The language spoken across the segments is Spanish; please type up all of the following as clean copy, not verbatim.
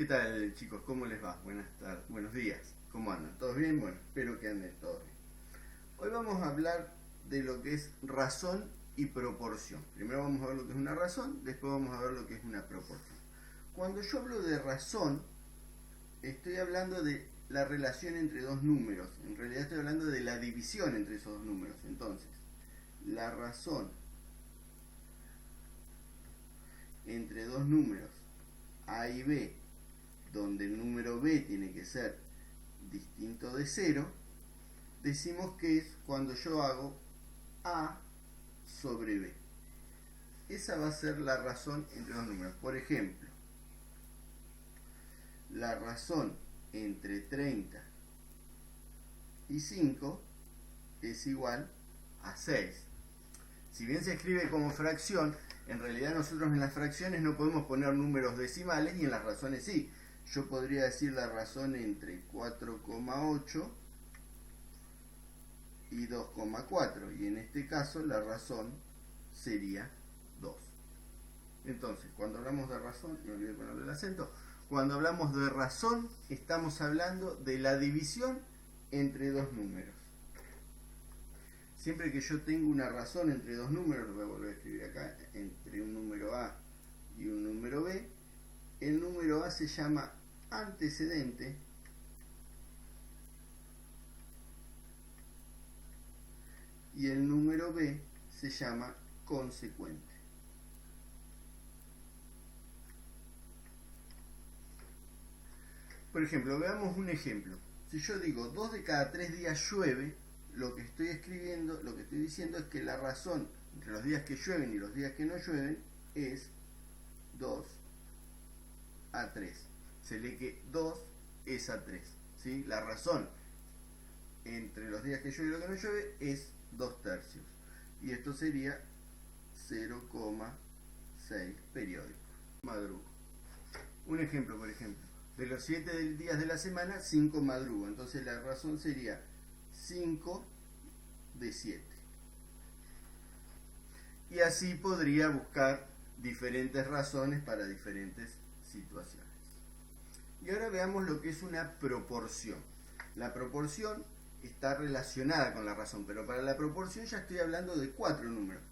¿Qué tal, chicos? ¿Cómo les va? Buenas tardes, buenos días. ¿Cómo andan? ¿Todos bien? Bueno, espero que anden todos bien. Hoy vamos a hablar de lo que es razón y proporción. Primero vamos a ver lo que es una razón, después vamos a ver lo que es una proporción. Cuando yo hablo de razón, estoy hablando de la relación entre dos números. En realidad estoy hablando de la división entre esos dos números. Entonces, la razón entre dos números A y B, donde el número B tiene que ser distinto de 0, decimos que es cuando yo hago A sobre B. Esa va a ser la razón entre dos números. Por ejemplo, la razón entre 30 y 5 es igual a 6. Si bien se escribe como fracción, en realidad nosotros en las fracciones no podemos poner números decimales y en las razones sí. Yo podría decir la razón entre 4,8 y 2,4 y en este caso la razón sería 2. Entonces, cuando hablamos de razón, me olvidé ponerle el acento, cuando hablamos de razón estamos hablando de la división entre dos números. Siempre que yo tengo una razón entre dos números, lo voy a volver a escribir acá, entre un número A y un número B, el número A se llama antecedente y el número B se llama consecuente. Por ejemplo, veamos un ejemplo. Si yo digo 2 de cada 3 días llueve, lo que estoy escribiendo, lo que estoy diciendo es que la razón entre los días que llueven y los días que no llueven es 2 a 3. Se lee que 2 es a 3. ¿Sí? La razón entre los días que llueve y los que no llueve es 2 tercios. Y esto sería 0,6 periódico. Madrugo. Un ejemplo, por ejemplo. De los 7 días de la semana, 5 madrugo. Entonces la razón sería 5 de 7. Y así podría buscar diferentes razones para diferentes situaciones. Y ahora veamos lo que es una proporción. La proporción está relacionada con la razón, pero para la proporción ya estoy hablando de 4 números.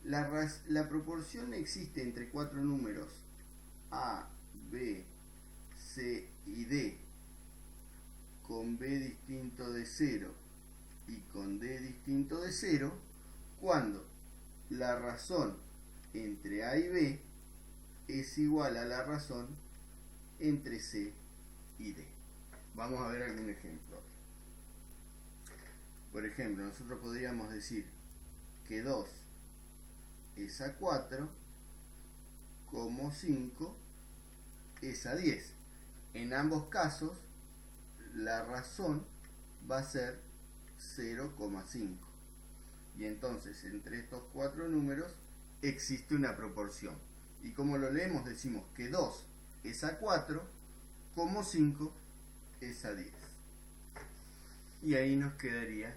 La proporción existe entre 4 números A, B, C y D, con B distinto de 0 y con D distinto de 0, cuando la razón entre A y B es igual a la razón entre C y D. Vamos a ver algún ejemplo. Por ejemplo, nosotros podríamos decir que 2 es a 4, como 5 es a 10. En ambos casos, la razón va a ser 0,5. Y entonces, entre estos 4 números, existe una proporción. Y como lo leemos, decimos que 2 es a 4, como 5 es a 10. Y ahí nos quedaría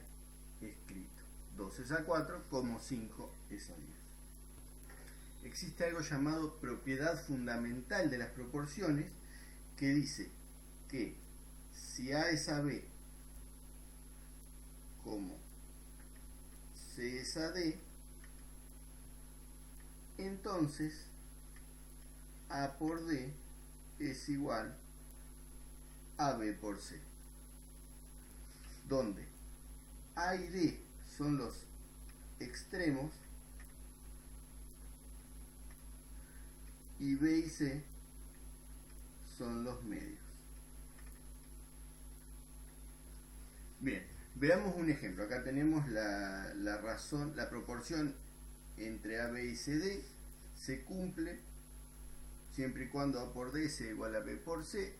escrito 2 es a 4, como 5 es a 10. Existe algo llamado propiedad fundamental de las proporciones, que dice que si A es a B, como C es a D, entonces A por D es igual a B por C, donde A y D son los extremos y B y C son los medios. Bien, veamos un ejemplo. Acá tenemos la razón, la proporción entre A, B y CD se cumple siempre y cuando A por D sea igual a B por C.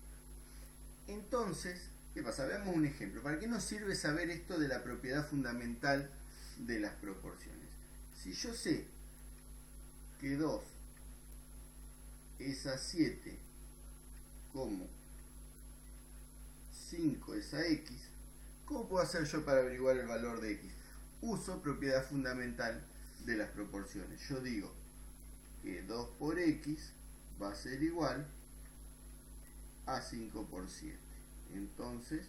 Entonces, ¿qué pasa? Veamos un ejemplo. ¿Para qué nos sirve saber esto de la propiedad fundamental de las proporciones? Si yo sé que 2 es a 7, como 5 es a X, ¿cómo puedo hacer yo para averiguar el valor de X? Uso propiedad fundamental de las proporciones. Yo digo que 2 por X va a ser igual a 5 por 7. Entonces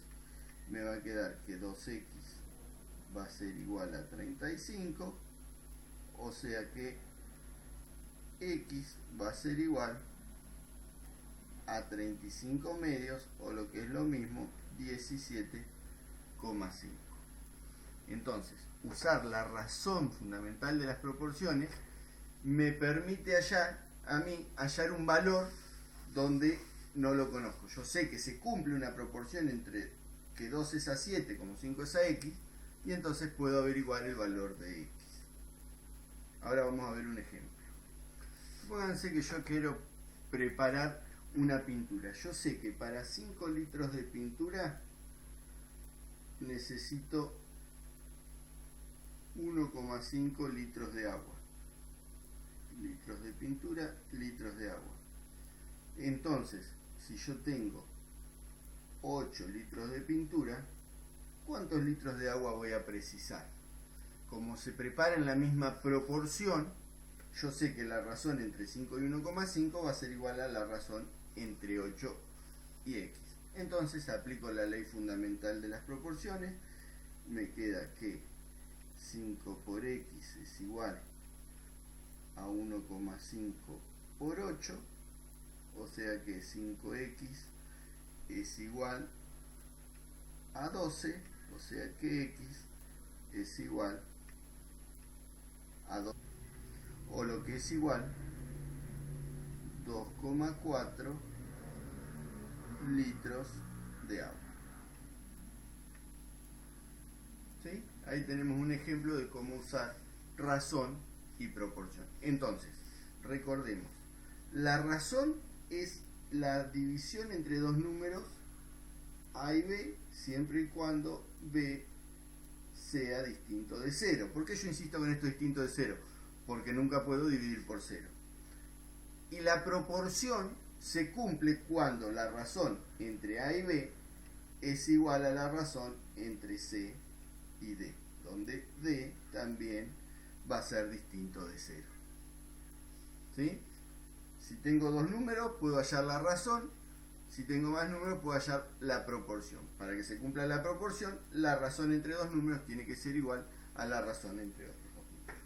me va a quedar que 2x va a ser igual a 35, o sea que x va a ser igual a 35 medios, o lo que es lo mismo, 17,5. Entonces, usar la razón fundamental de las proporciones me permite hallar un valor donde no lo conozco. Yo sé que se cumple una proporción entre que 2 es a 7 como 5 es a x, y entonces puedo averiguar el valor de x. Ahora vamos a ver un ejemplo. Supónganse que yo quiero preparar una pintura. Yo sé que para 5 litros de pintura necesito 1,5 litros de agua. Litros de pintura, litros de agua. Entonces, si yo tengo 8 litros de pintura, ¿cuántos litros de agua voy a precisar? Como se prepara en la misma proporción, yo sé que la razón entre 5 y 1,5 va a ser igual a la razón entre 8 y x. Entonces aplico la ley fundamental de las proporciones. Me queda que 5 por x es igual a 1,5 por 8, o sea que 5x es igual a 12, o sea que x es igual a 2, o lo que es igual 2,4 litros de agua. ¿Sí? Ahí tenemos un ejemplo de cómo usar razón y proporción. Entonces, recordemos, la razón es la división entre dos números a y b, siempre y cuando b sea distinto de 0. ¿Por qué yo insisto con esto distinto de 0? Porque nunca puedo dividir por 0. Y la proporción se cumple cuando la razón entre a y b es igual a la razón entre c y d, donde d también va a ser distinto de 0. ¿Sí? Si tengo dos números, puedo hallar la razón. Si tengo más números, puedo hallar la proporción. Para que se cumpla la proporción, la razón entre dos números tiene que ser igual a la razón entre otros dos números.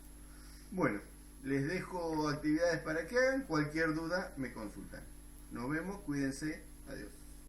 Bueno, les dejo actividades para que hagan. Cualquier duda me consultan. Nos vemos, cuídense, adiós.